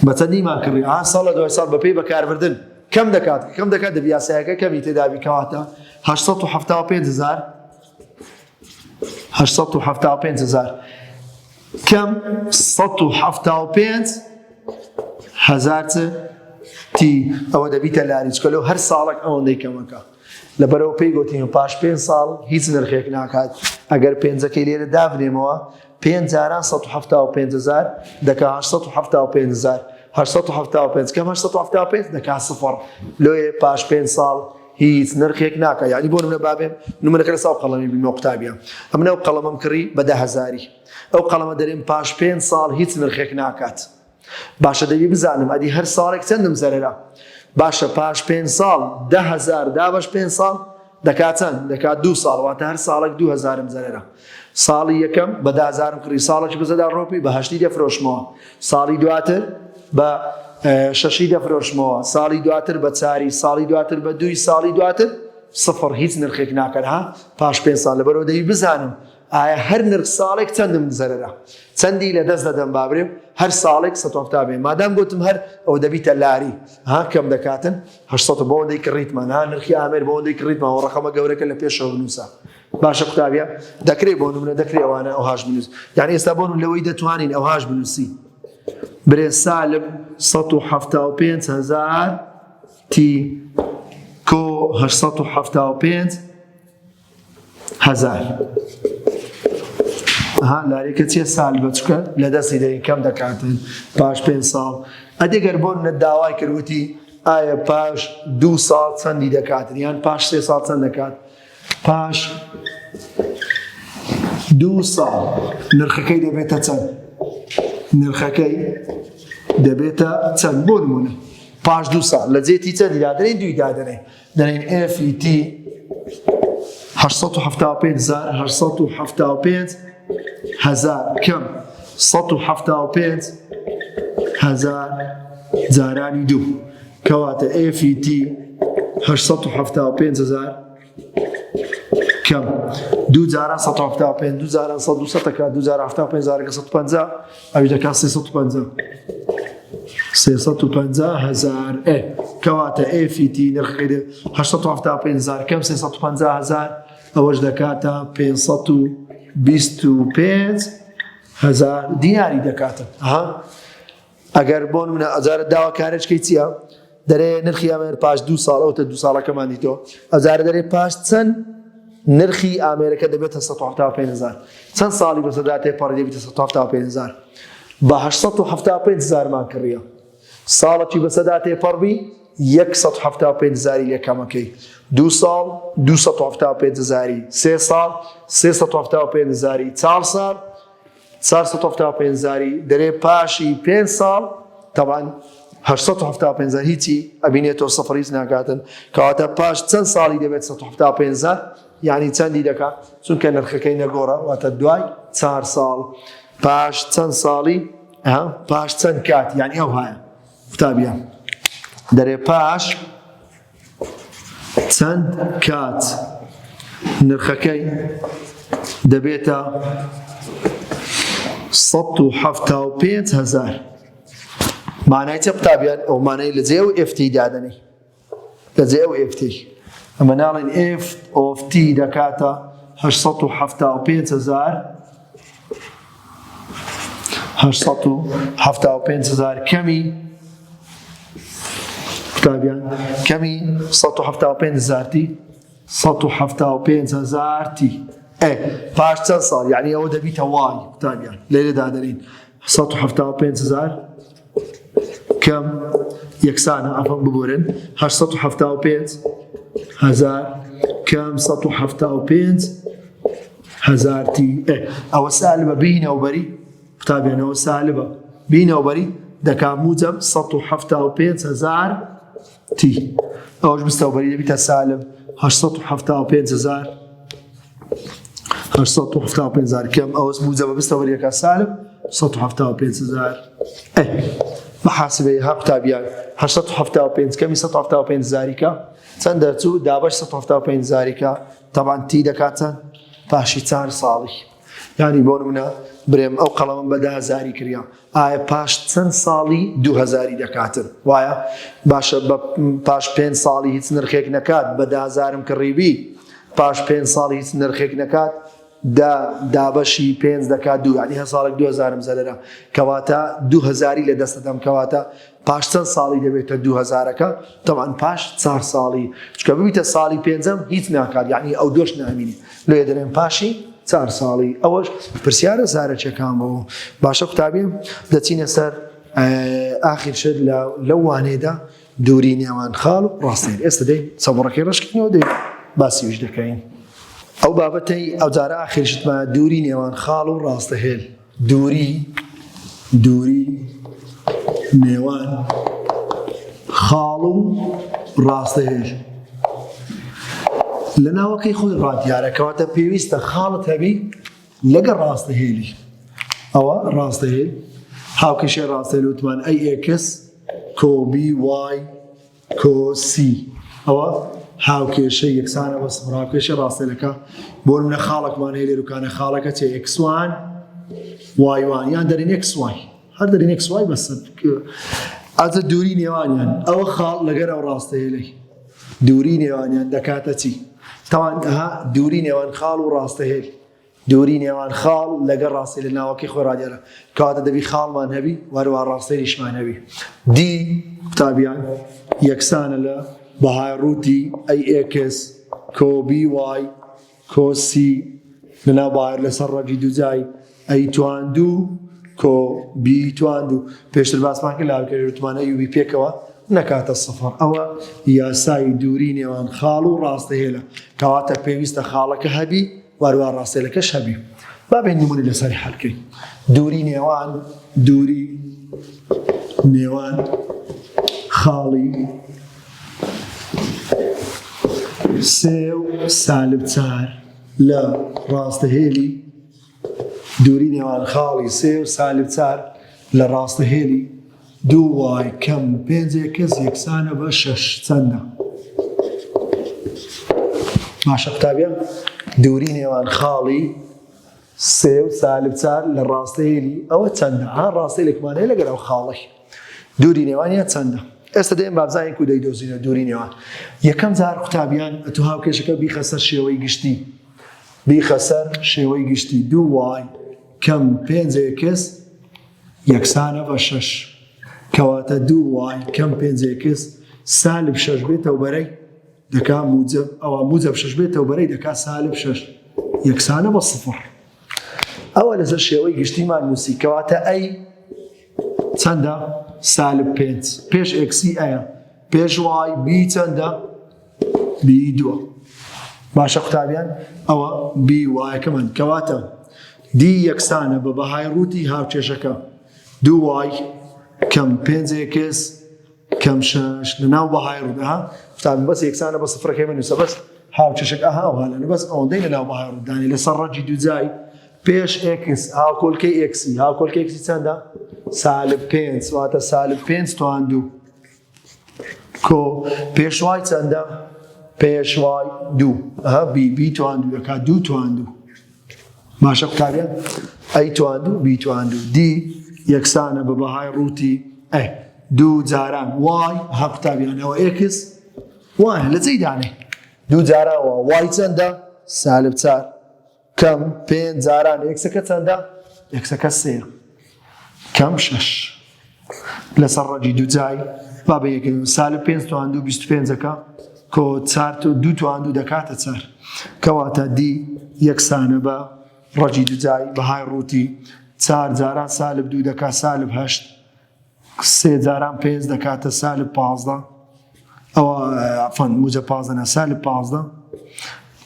بە چەندیمان کڕی ساڵ لە دوای ساڵ بەپێی بەکاربردن کەم دەکات دەبی یاسایەکە کەمی تێدابی کەواتە 875,000 کەم 175,000 تی ئەوە دەبیتە لاریچکە لەو هەر ساڵێک ئەوەندەی کەمەکە لەبەرەوە پێی گوتیم پاش 5 ساڵ هیچ نرخێک ناکات ئەگەر پێنجەکەی لێرە دابنێمەوە 5 جاران 175,000 دەکا 875,000 875 کەم 875 دەکا سفر لۆیە پاش 5 ساڵ هیچ نرخێک ناکە یعنی بۆ نمونە بابێ نمونەکە لە ساو قەڵەمی بینەوە قوتابیان ئەمنە ئەو قەڵەمەم کڕی بە 10,000 ئەو قەڵەمە دەرێن پاش 5 ساڵ هیچ نرخێک ناکات باشە دەبی بزانم ئەدی هەر ساڵێک چەندم زەرەرە باشە پاش 5 ساڵ 10,000 دابەش 5 ساڵ دەکات چەند دەکات 2 ساڵ واتە هەر ساڵێک 2,000 زەرەرە ساڵی یەکەم بە 10,000 کڕی ساڵێکی بزەدا ڕۆپی بە 8 دەفرۆشمەوە ساڵی دواتر بە 6 دەفرۆشمەوە ساڵی دواتر بە 4 ساڵی دواتر بە 2 ساڵی دواتر سفر هیچ نرخێک ناکەن ها پاش 5 ساڵ لەبەرەوە دەبی بزانم ئایا هەر نرخ ساڵێک چەندم زەرەرە چەندی لە دەست دەدەم بابرێم هەر ساڵێک 170 بێ مادام گوتم هەر ئەو دەبیتە لاری ها کەم دەکاتن 800 بۆ ئەوەندەی کڕیتمان ها نرخی ئامێر بۆ ئەوەندەی کڕیتمان ڕەقەمە گەورەکە لە پێشەوە بنووسە باشە قوتابیە دەکرێت بۆ نمونە دەکرێت ئەوانە ئەوهاش بنووس یعنی ئێستا بۆ لەوەی دەتوانین ئەوهاش بنووسی برێ سالب 175,000 تی کۆ 875,000 لارێکە چیە سال بچکە لە دەستی دەین کەم دەکاتن پاش 5 ساڵ ئەدەگەر بۆ داوای کردوتی ئایا پاش 2 ساڵ چەندی دەکاتن یان پاش 3 ساڵ چەند دەکات پاش 2 ساڵ نرخەکەی دەبێتە چەند نرخەکەی دەبێتە چەند بۆ نمونە پاش 2 ساڵ لە جێتی چەندی دادنین دوی دادنێ دەنین FET 875,000 کەم 175,000 جارانی 2 کەواتە FET 875,000 کەم 2 جاران 175 2 جاران 100 دەکات 2 جاران 75,000 150 ئەوی دەکات 350,000 کەواتە FET نرخەکەی 875,000 کەم 350,000 ئەوەش دەکاتە 525,000 دیناری دەکاتن ئەگەر بۆ نمونە ئەجارە داواکارێکەکەی چییە دەرێ نرخی ئامێر پاش 2 ساڵ ئەوتە 2 ساڵەکەمان دیتەوە ئەجارە دەرێ پاش چەند نرخی ئامێرەکە دەبێتە 175,000 چەند ساڵی بەسەدا تێپەڕی دەبێتە 175,000 بە 875,000 مان کڕیە ساڵێکی بەسەدا تێپەڕبی 175,000 یەکەمەکەی 2 ساڵ 275,000 3 ساڵ 375,000 4 ساڵ 475,000 دەرێ پاشی 5 ساڵ طبعا 875,000 هیچی ئەبینێتەوە سەفر هیچ ناکاتن کەواتە پاش چەند ساڵی دەبێت 175,000 یعنی چەندی دەکات چونکە نرخەکەی نەگۆڕە واتە دوای 4 ساڵ پاش چەند ساڵی پاش چەند کات یعنی ئەو هایە قوتابیان دەرێ پاش چەند کات نرخەکەی دەبێتە 175,000 مانای چه قوتابیان ئەو مانای لە جێ و FT دادەنی لە جێ و FT ئەمە ناڵێن F of T دەکاتە 875,000 کەمی قوتابیان کەمی 175,000 تی 175,000 تی پاش چەند ساڵ یعنی ئەوە دەبیتە وای قوتابیان لێرە دادەنین 175,000 کەم یەکسانە ئەفەم ببورن 875,000 کەم 175,000 تی ئەوە سالبە بینەوبەری قوتابیانەوە سالبە بینەوبەری دەکا موجب 175,000 تی ئەوەش بستەوبەری دەبیتە سالب 875,000 کەم ئەوەس موجبە بستەوبەریەکە سالب 175,000 بەحاسبەیە ها قوتابیان 875 کەمی 175,000 کە چەند دەرچوو دابش 175,000 کە طبعا تی دەکات چەند پاشی 4 ساڵی یعنی بۆ نمونە برێم ئەو قەڵەمم بە 10,000 کردیا ئایا پاش چەند ساڵی 2,000 دەکاتن وایە باشە پاش 5 ساڵی هیچ نرخێک نەکات بە 10,000 کڕیبی پاش 5 ساڵی هیچ نرخێک نەکات دابەشی 5 دەکات 2 یعنی هە ساڵێک 2,000 زەرەرە کەواتە 2,000 لە دەستەدەم کەواتە پاش چەند ساڵی دەبێتە 2,000ەکە طبعا پاش 4 ساڵی چکە ببیتە ساڵی 5ەم هیچ ناکات یعنی ئەو دۆش نامینی لێ دەرێن پاشی 4 ساڵی ئەوەش پرسیارە زارەکیەکانەوە باشە قوتابیم دەچینە سەر ئاخر شت لەو وانەیەدا دووری نێوان خاڵ و ڕاستەهێل ئێستا دەی سەبڕەکەی ڕشکنەوە دەی باسیوش دەکەین ئەو بابەتەی ئەو جارە ئاخر شتمە دووری نێوان خاڵ و ڕاستەهێل دووری نێوان خاڵ و ڕاستەهێل لە ناوەکەی خۆی ڕادیارەکەواتە پێویستە خاڵت هەبی لەگە ڕاستەهێلی ئەوە ڕاستەهێل هاوکەشێ ڕاستەهێل وتمان AX کۆ BY کۆ C ئەوە هاوکێشە یەکسانە بە سفر هاوکێشە ڕاستەهێلەکە بۆ منە خاڵێکمان هەیە لێرەکانە خاڵەکە چێ X1 Y1 یان دەرین XY هەر دەرین XY بەسە ئەجە دووری نێوانیان ئەوە خاڵ لەگەر ئەو ڕاستەهێلەی دووری نێوانیان دەکاتە چی تاوان دووری نێوان خاڵ و ڕاستەهێل دووری نێوان خاڵ لەگەر ڕاستەهێل لە ناوەکەی خۆی ڕادیارە کەواتە دەبی خاڵمان هەبی وەروە ڕاستەهێلیشمان هەبی دی قوتابیان یەکسانە لە بەهای ڕووتی AX کۆ BY کۆ C لەناو بایر لەسەر ڕەجی دووجای A22 کۆ B22 پێشتر باسمان کرد لاوکێشە وتمانە UB پێکەوە نەکاتە سەفر ئەوە یاسای دووری نێوان خاڵ و ڕاستەهێلە کەواتە پێویستە خاڵەکە هەبی وەروە ڕاستەهێلەکەش هەبی با بێ نمونی لەسەری حەلکەی دووری نێوان خاڵی 3 و -4 لە ڕاستەهێلی دووری نێوان خاڵی 3 و -4 لە ڕاستەهێلی 2y کەم 5x یەکسانە بە 6 چەندە باشە قوتابیان دووری نێوان خاڵی 3 و -4 لە ڕاستەهێلی ئەوە چەندە ڕاستەهێلێکمان هەیە لەگەر ئەو خاڵی دووری نێوانیان چەندە ئێستا دێن بابزانین کو دەیدۆزینە دووری نێوان یەکەم جار قوتابیان ئەتو هاوکێشەکە بیخە سەر شێوەی گشتی 2y کەم 5x یەکسانە بە 6 کەواتە 2y کەم 5x -6 بێتەوە بەرەی دەکا موجب ئەوە موجب 6 بێتەوە بەرەی دەکا -6 یەکسانە بە 0 ئەوە لەسەر شێوەی گشتیمان نووسی کەواتە ئەی چەندە -5 پێش ئێکسی ئەیە پێشوای بی چەندە؟ بی دووە. باشە قوتابیان ئەوە بی وایەکەمان کەواتە دی یەکسانە بە بەهای ڕووتی هاوچێشەکە 2y کەم 5x کەم 6 لەناو بەهای ڕوودا قوتابی بەس یەکسانە بە سفرەکەی بنووسە بەس هاوچێشەک ئەها لەنە بەس ئەوەندەی لەناو بەهای ڕوودانی لەسەر ڕەجی دووجای پێش x هاوکۆلکەی x هاوکۆلکەی x چەندە؟ -5 واتە -5 توان 2 کۆ پێشوای چەندە؟ پێشوای 2 بی توان 2 دەکات 2 توان 2 باشە قوتابیان ئەی توان 2 بی توان 2 دی یەکسانە بە بەهای ڕووتی ئە 2 جاران وای قوتابیان ئەوە x وایە لە جێی دانێ 2 جارانەوە وای چەندە؟ -4 کەم 5 جاران x-ەکە چەندە؟ x-ئەکە 3 کەم 6 لەسەر ڕەجی دووجای با بە یەکەوە -5 توان 2 25ەکە کۆ 2 توان 2 دەکاتە 4 کەواتە دی یەکسانە بە ڕەجی دووجای بەهای ڕووتی 4 جاران -2 دەکات -8 3 جاران 5 دەکاتە -15 ئەوە عەفوان موجە 15 -15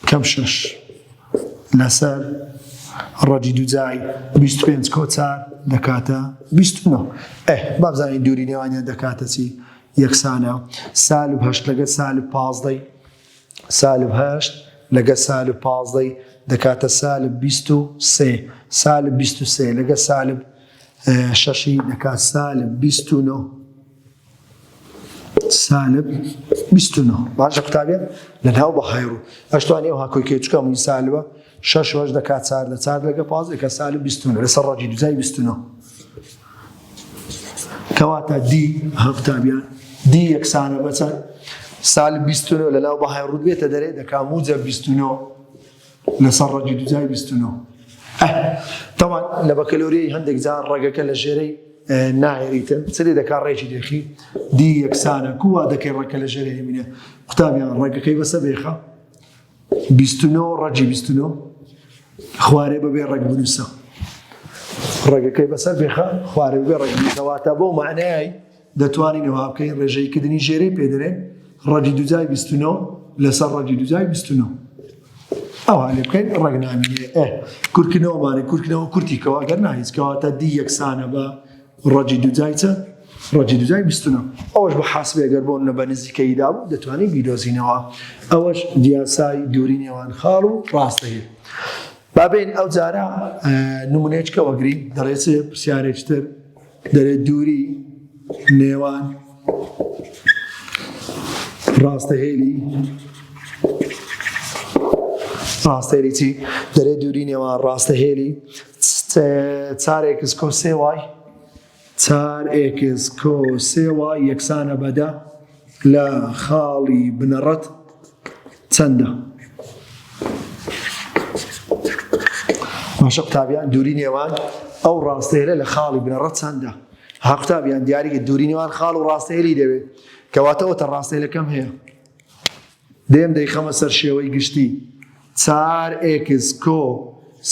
کەم 6 لەسەر ڕەجی دووجای 25 کۆ 4 دەکاتە 29 با بزانین دووری نێوانیان دەکاتە چی؟ یەکسانە -8 لەگە -15 -8 لەگە -15 دەکاتە -23 -23 لەگە -6 دەکات -29 -29 باشە قوتابیان لەناو بەهای ڕوو ئەشتوانێ ئەو هاکۆی کێچکە هەمووی سالبە 6 دەکات 4 لە 4 لەگە 15 دەکات -29 لەسەر ڕەجی دووجای 29 کەواتە دی قوتابیان دی یەکسانە بە چەند؟ -29 لەناو بەهای ڕوو بێتە دەرێ دەکات موجە 29 لەسەر ڕەجی دووجای 29 تەمان لە بەکەلۆریای هەندێک جار ڕێگەکە لە ژێرەی ناهێریتن چێ دەکات ڕێکی دێخی دی یەکسانە کووا دەکەی ڕێکە لە ژێرەی هێمینە قوتابیان ڕێگەکەی بەسە بێخە 29 ڕەجی 29 خوارێ بەبێ ڕێک بنووسە ڕێگەکەی بەسەر بێخە خوارێ بەبێ ڕێک بنووسەواتە بۆ معنای دەتوانینەوە بکەین ڕێژەیکردنی ژێرەی پێدەرێن ڕەجی دووجای 29 لەسەر ڕەجی دووجای 29 ئەوە لێ بکەین ڕێک نامینێ کورتکردنەوەمانێ کورتکردنەوە کورتیکەوە گەر ناهیچ کەواتە دی یەکسانە بە ڕەجی دووجای چەند؟ ڕەجی دووجای 29 ئەوەش بە حاسبێ گەر بۆ بە نزیکەیدا بوو دەتوانین بیدۆزینەوە ئەوەش دیاسای دووری نێوان خاڵ و ڕاستەیە بابین ئەو جارە نمونەیەکە وەگرین دەڵێت پرسیارێکتر دەرێت دووری نێوان ڕاستەهێلی چی؟ دەرێت دووری نێوان ڕاستەهێلی 4x کۆ 3y 4x کۆ 3y یەکسانە بەدە لە خاڵی بنەڕەت چەندە؟ باشە قوتابیان دووری نێوان ئەو ڕاستەهێلە لە خاڵی بنەڕەت چەندە؟ قوتابیان دیاریکە دووری نێوان خاڵ و ڕاستەهێلی دەوێت کەواتە ئەوتە ڕاستەهێلەکەم هەیە دێم دەیخەمە سەر شێوەی گشتی 4x کۆ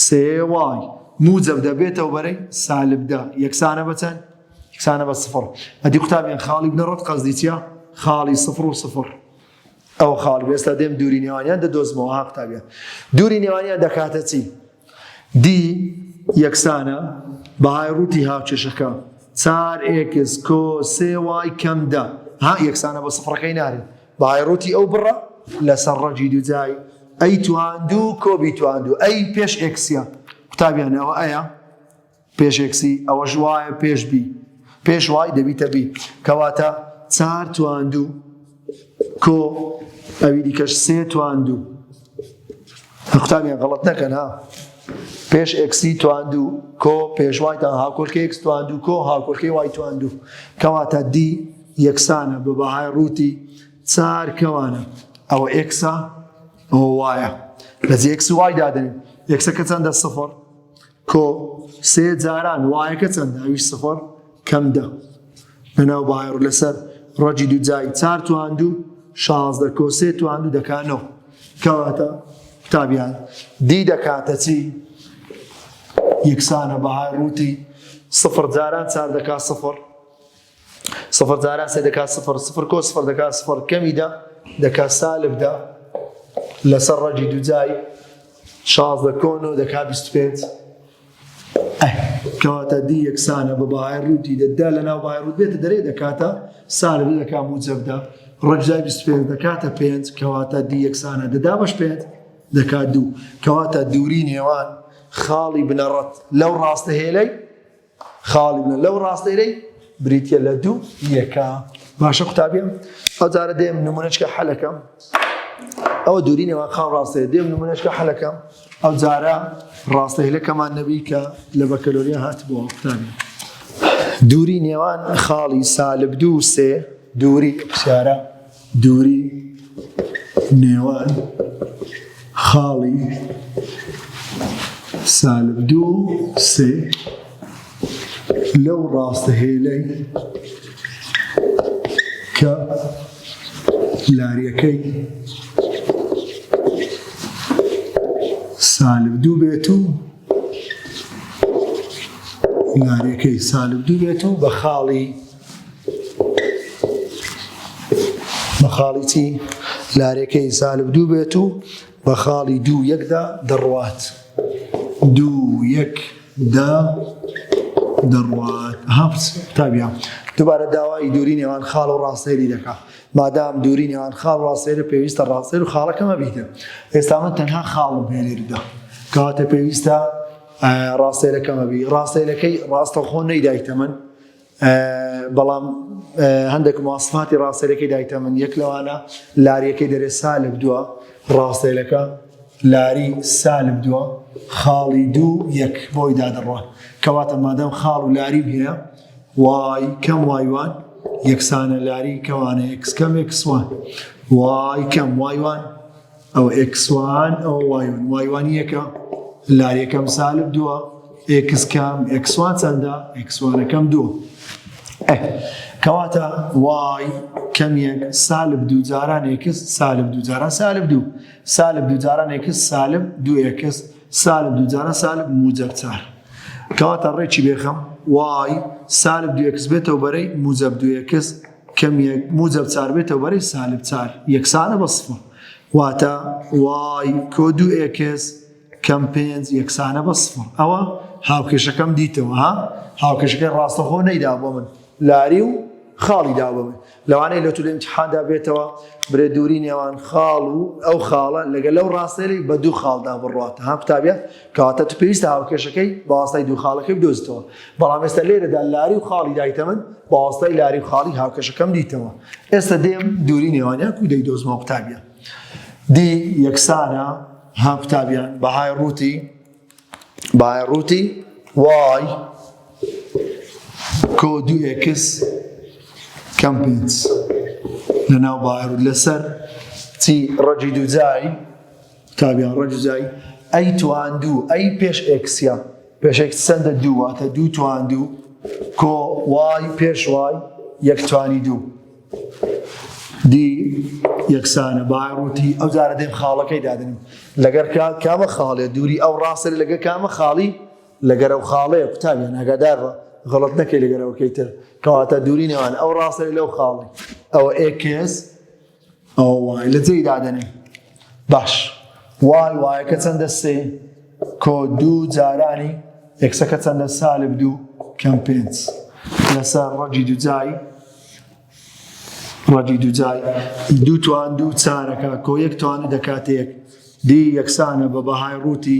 3y موجب دەبێتەوە بەرەی -10 یەکسانە بە چەند؟ یەکسانە بە 0 ئەدی قوتابیان خاڵی بنەڕەت قەزدی چییە؟ خاڵی 0 و 0 ئەو خاڵ ئێستا دێم دووری نێوانیان دەدۆزمەوە قوتابیان دووری نێوانیان دەکاتە چی؟ دی یەکسانە بەهای ڕووتی هاوچێشەکە 4x کۆ 3y کەم 10 یەکسانە بە سفرەکەی نارێت بەهای ڕووتی ئەو بڕە لەسەر ڕەجی دووجای ئەی توان 2 کۆ بی توان 2 ئەی پێش ئێکسیە قوتابیان ئەوە ئەیە پێش ئێکسی ئەوە ژوایە پێش بی پێش وای دەبیتە بی کەواتە 4 توان 2 کۆ ئەوی دیکەش 3 توان 2 قوتابیان غەڵەت نەکەن پێش ئێکسی توان 2 کۆ پێش وایتان هاوکۆلکەی ئێکس توان 2 کۆ هاوکۆلکەی وای توان 2 کەواتە دی یەکسانە بە بەهای ڕووتی 4 کەوانە ئەوە ئێکسە ئەوە وایە لە جێ ئێکس و وای دادنین ئێکسەکە چەندە 0 کۆ 3 جاران وایەکە چەندە ئەویش 0 کەم 10 لەناو بەهای ڕوو لەسەر ڕەجی دووجای 4 توان 2 16 کۆ 3 توان 2 دەکانەوە کەواتە قوتابیان دی دەکاتە چی؟ یەکسانە بەهای ڕووتی 0 جاران 4 دەکات 0 صفر جاران سێ دەکات صفر صفر کۆ صفر دەکات صفر کەمیدا دەکات سالبدا لەسەر ڕەجی دووجای 16 کۆنەوە دەکات 25 کەواتە دی یەکسانە بە باهای ڕووتی دەدا لە ناو باهای ڕووت بێتە دەرێ دەکاتە سالب دەکات موجەبدا ڕەجای 25 دەکاتە 5 کەواتە دی یەکسانە دەدا بەش 5 دەکات 2 کەواتە دووری نێوان خاڵی بنەڕەت لەو ڕاستەهێلەی خاڵی بنە لەو ڕاستەهێلەی بریتە لە 2 یەکە باشە قوتابیان ئەو جارە دێم نمونەچکە حەلەکەم ئەوە دووری نێوان خاڵ ڕاستەیە دێم نمونەچکە حەلەکەم ئەو جارە ڕاستەهێلەکەمان نەبی کە لە بەکەلۆریە هاتبووە قوتابیان دووری نێوان خاڵی سالب 2 و 3 دووری پرسیارە دووری نێوان خاڵی سالب 2 و 3 لەو ڕاستەهێلەی کە لاریەکەی سالب 2 بێت و لاریەکەی سالب 2 بێت و بە خاڵی چی لاریەکەی سالب 2 بێت و بە خاڵی 2 یەکدا دەڕوات 2 یەکدا دەڕوات قوتابیان دووبارە داوای دووری نێوان خاڵ و ڕاستەهێلی دەکات مادام دووری نێوان خاڵ و ڕاستەهێلە پێویستە ڕاستەهێل و خاڵەکەمە بیتە ئێستا من تەنها خاڵم هەیە لێرەدا کەواتە پێویستە ڕاستەهێلەکەمە بی ڕاستەهێلەکەی ڕاستەوخۆ نەیدایتە من بەڵام هەندێک مواصفاتی ڕاستەهێلەکەی دایتە من یەک لەوانە لاریەکەی دەرێ سالب 2 ڕاستەهێلەکە لاری سالب 2 خاڵی 2 یەک بۆی دادەڕوات کەواتە مادام خاڵ و لاری هەیە وای کەم وایوان یەکسانە لاری کەوانە x کەم x1 وای کەم وایوان ئەو x1 ئەو وایوانی یەکە لاریەکەم سالب 2 x کەم x1 چەندە x1ەکەم 2 کەواتە وای کەم یەک سالب 2 جاران x سالب 2 جاران سالب 2 سالب 2 جاران x سالب 2x سالب 2 جاران سالب موجب 4 کەواتە ڕێکی بێخەم وای سالب 2x بێتەوە بەرەی موجب 2x کەم یەک موجب 4 بێتەوە بەرەی سالب 4 یەکسانە بە صفر واتە وای کۆ 2x کەم 5 یەکسانە بە صفر ئەوە هاوکێشەکەم دیتەوە هاوکێشەکەی ڕاستەخۆ نەیدا بۆ من لاری و خاڵی دا بە من لەوانەیە لە توولە ئیمتیحاندا بێتەوە برێ دووری نێوان خاڵ و ئەو خاڵە لەگەڵ لەو ڕاستەیەی بە 2 خاڵدا بڕواتە قوتابیان کەواتە تو پێویستە هاوکێشەکەی بە واستای 2 خاڵەکەی بدۆزیتەوە بەڵام ئێستا لێرەدا لاری و خاڵی دایتە من بە واستای لاری و خاڵی هاوکێشەکەم دیتەوە ئێستا دێم دووری نێوانیان کوی دەیدۆزمەوە قوتابیان دی یەکسانە قوتابیان بەهای ڕووتی وای کۆ 2x کەم 5 لەناو باهای ڕووت لەسەر چی ڕەجی دووجای قوتابیان ڕەجی دووجای ئەی تواندوو ئەی پێش ئێکسیا پێش ئێکس چەندە 2 واتە 2 تواندوو کۆ وای پێش وای یەک توانی 2 دی یەکسانە باهای ڕووتی ئەو جارە دێم خاڵەکەی دادنم لەگەر کامە خاڵێ دووری ئەو ڕاستە لەگە کامە خاڵی لەگەر ئەو خاڵەیە قوتابیان ئاگاداربە غەڵەت نەکەی لەگەرەوەکەی تر کەواتە دووری نێوان ئەو ڕاستەی لەو خاڵی ئەوە ئێکس ئەو وای لە جێی دادەنێ باش وایەکە چەندە 3 کۆ 2 جارانی ئێکسەکە چەندە سالب 2 کەم 5 لەسەر ڕەجی دووجای 2 توان 2 چارەکە کۆ 1 توانی دەکات 1 دی یەکسانە بە بەهای ڕووتی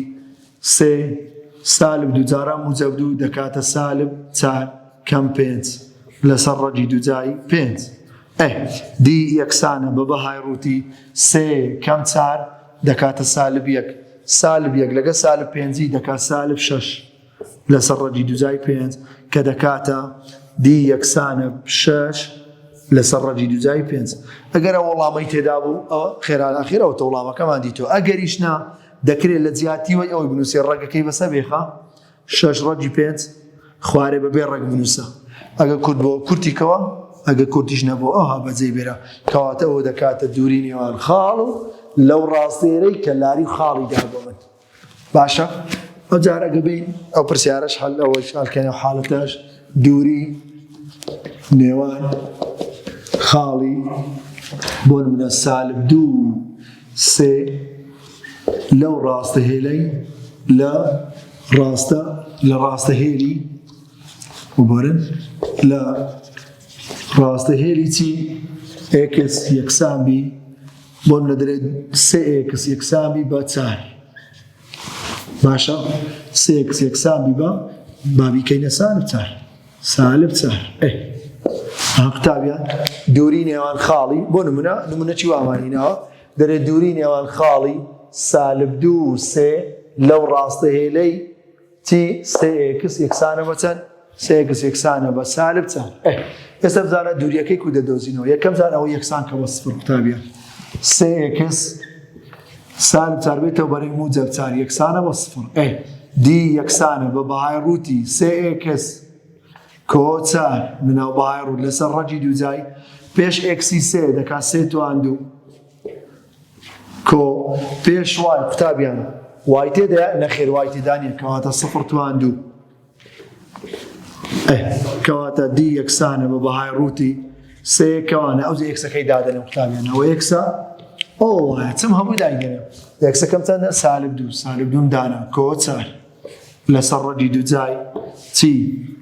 3 سالب 2 جاران موجب 2 دەکاتە سالب 4 کەم 5 لەسەر ڕەجی دووجای 5 دی یەکسانە بە بەهای ڕووتی 3 کەم 4 دەکاتە سالب 1 سالب 1 لەگە سالب 5 دەکات سالب 6 لەسەر ڕەجی دووجای 5 کە دەکاتە دی یەکسانە 6 لەسەر ڕەجی دووجای 5 ئەگەر ئەو وەڵامی تێدا بوو ئەوە خێرا ئەخیرەوە وەڵامەکەمان دیتەوە ئەگەریش نا دەکرێت لە جیاتیوەی ئەوەی بنووسێ ڕێگەکەی بەسە بێخە 6 ڕەجی 5 خوارێ بەبێ ڕێک بنووسە ئەگە کورت بۆ کورتیکەوە ئەگە کورتیش نەبوو ئەوها بەجێ بێرە کەواتە ئەوە دەکاتە دووری نێوان خاڵ و لەو ڕاستێرەی کە لاری خاڵی دا بۆ من باشە ئەو جارە گەبین ئەو پرسیارەش هەل ئەوەی هەڵکەنە حاڵەتەش دووری نێوان خاڵی بۆ نمونە سالب 2 سێ لەو ڕاستەهێلەی لە ڕاستەهێلی وبرن لە ڕاستەهێلی چی x یەکسان بی بۆ نمونە دەرێت 3x یەکسان بی بە 4 باشە 3x یەکسان بی بە بابیکەینە سالب 4 قوتابیان دووری نێوان خاڵی بۆ نمونە چی وامانینەوە دەرێت دووری نێوان خاڵی سالب 2 سێ لەو ڕاستەهێلەی چی 3x یەکسانە بە چەند 3x یەکسانە بە سالب 4 ئێستا بزانە دووریەکەی کو دەدۆزینەوە یەکەم زان ئەوە یەکسان کە بە سفر قوتابیان 3x سالب 4 بێتەوە بەرەی موجب 4 یەکسانە بە سفر دی یەکسانە بە بەهای ڕووتی 3x کۆ 4 مناو بەهای ڕوو لەسەر ڕەجی دووجای پێش ئێکسی 3 دەکات 3 توان 2 کۆ پێش وای قوتابیان وای تێدایە نەخێر وای تێدا نیە کەواتە 0 توان 2 کەواتە دی یەکسانە بە بەهای ڕووتی 3 کەوانە ئەو ئێکسەکەی دادەنێ قوتابیان ئەوە یەکسە وایە چم هەمووی دایگەنێ یەکسەکەم چەندە سالب 2 سالب 2 دانا کۆ 4 لەسەر ڕەجی دووجای چی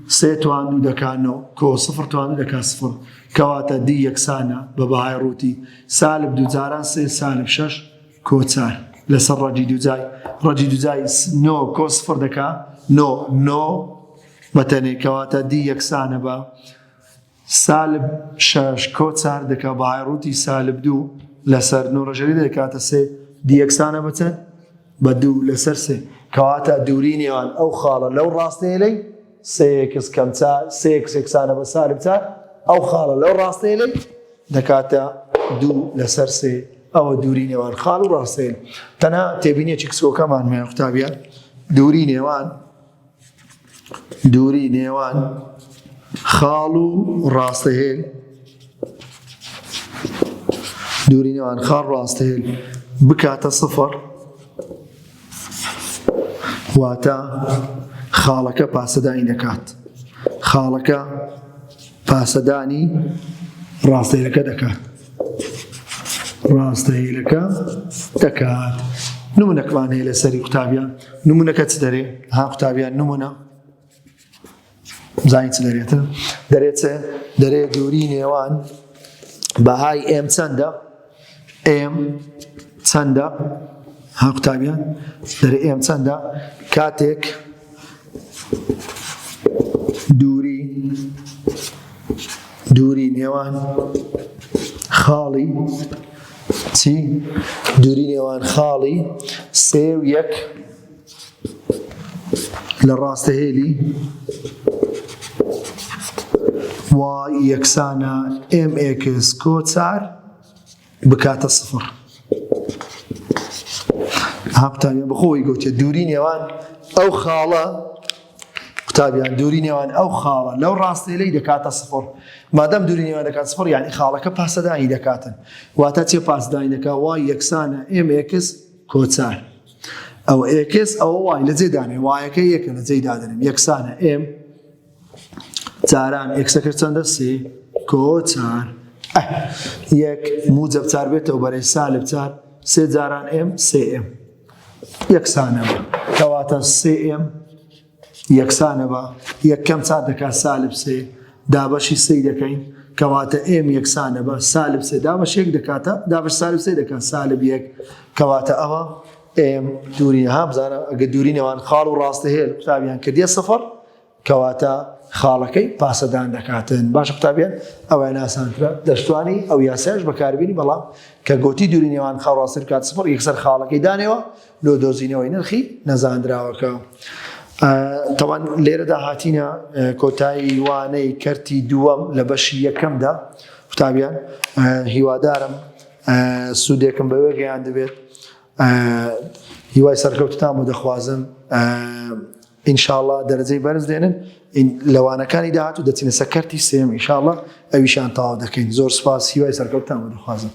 3 توان 2 دەکانەوە کۆ 0 توان 2 دەکات 0 کەواتە دی یەکسانە بە بەهای ڕووتی سالب 2 جاران 3 سالب 6 کۆ 4 لەسەر ڕەجی دووجای 9 کۆ 0 دەکات 9 بەتەنێ کەواتە دی یەکسانە بە سالب 6 کۆ 4 دەکات بەهای ڕووتی سالب 2 لەسەر 9 ڕەژەری دەکاتە 3 دی یەکسانە بە چەند بە 2 لەسەر 3 کەواتە دووری نێوان ئەو خاڵە لەو ڕاستەهێلەی 3x کەم 4 3x یەکسانە بە سالب 4 ئەو خاڵە لەو ڕاستەهێلەی دەکاتە 2 لەسەر 3 ئەوە دووری نێوان خاڵ و ڕاستەهێل تەنها تێبینیەکی کچکۆکەمان هەیە قوتابیان دووری نێوان خاڵ و ڕاستەهێل دووری نێوان خاڵ ڕاستەهێل بکاتە 0 واتە خاڵەکە پاسەدانی دەکات خاڵەکە پاسەدانی ڕاستەهێلەکە دەکات نمونەکمان هەیە لەسەری قوتابیان نمونەکە چ دەرێ قوتابیان نمونە زانی چ دەرێتە دەرێت دووری نێوان بەهای ئێم چەندە قوتابیان دەرێ ئێم چەندە کاتێک دووری نێوان خاڵی چی دووری نێوان خاڵی 3 و 1 لە ڕاستەهێلی وای یەکسانە mx کۆ 4 بکاتە 0 قوتابیان بەخۆی گوتێ دووری نێوان ئەو خاڵە قوتابیان دووری نێوان ئەو خاڵە لەو ڕاستەهێلەی دەکاتە 0 مادەم دووری نێوان دەکات 0 یعنی خاڵەکە پاسەدانی دەکاتن واتە چێ پاسەدانی دەکات وای یەکسانە mx کۆ 4 ئەو x ئەوە وای لە جێ دانێ وایەکە یەکە لە جێی دادنێم یەکسانە m جاران ئێکسەکە چەندە 3 کۆ 4 یەک موجب 4 بێتەوە بەرەی سالب 4 3 جاران m 3m یەکسانە بە کەواتە 3m یەکسانە بە یەکەم 4 دەکات سالب 3 دابەشی 3 دەکەین کەواتە m یەکسانە بە سالب 3 دابەش 1 دەکاتە دابەش سالب 3 دەکات سالب 1 کەواتە ئەوە m دووری بزانە ئەگە دووری نێوان خاڵ و ڕاستەهێل قوتابیان کردیە 0 کەواتە خاڵەکەی پاسەدان دەکاتن باش قوتابیان ئەوە ناسانترە دەشتوانی ئەو یاسایش بەکاربیێنی بەڵام کە گوتی دووری نێوان خاڵ ڕاستەهێل کات 0 یەکسەر خاڵەکەی دانێەوە لۆ دۆزینەوەی نرخی نەزانراوەکە تەوان لێرەدا هاتینە کۆتایی وانەی کەرتی دووەم لە بەشی یەکەمدا قوتابیان هیوادارم سوودێکم بەوێ گەیان دەبێت هیوای سەرکەوتتان بۆ دەخوازم ئینشاءڵڵا دەرەجەی بەرز دێنن لەوانەکانی داهاتوو دەچینە سەر کەرتی سێم ئینشاءڵڵا ئەویشان تەواو دەکەین زۆر سوپاس هیوای سەرکەوتتان بۆ دەخوازم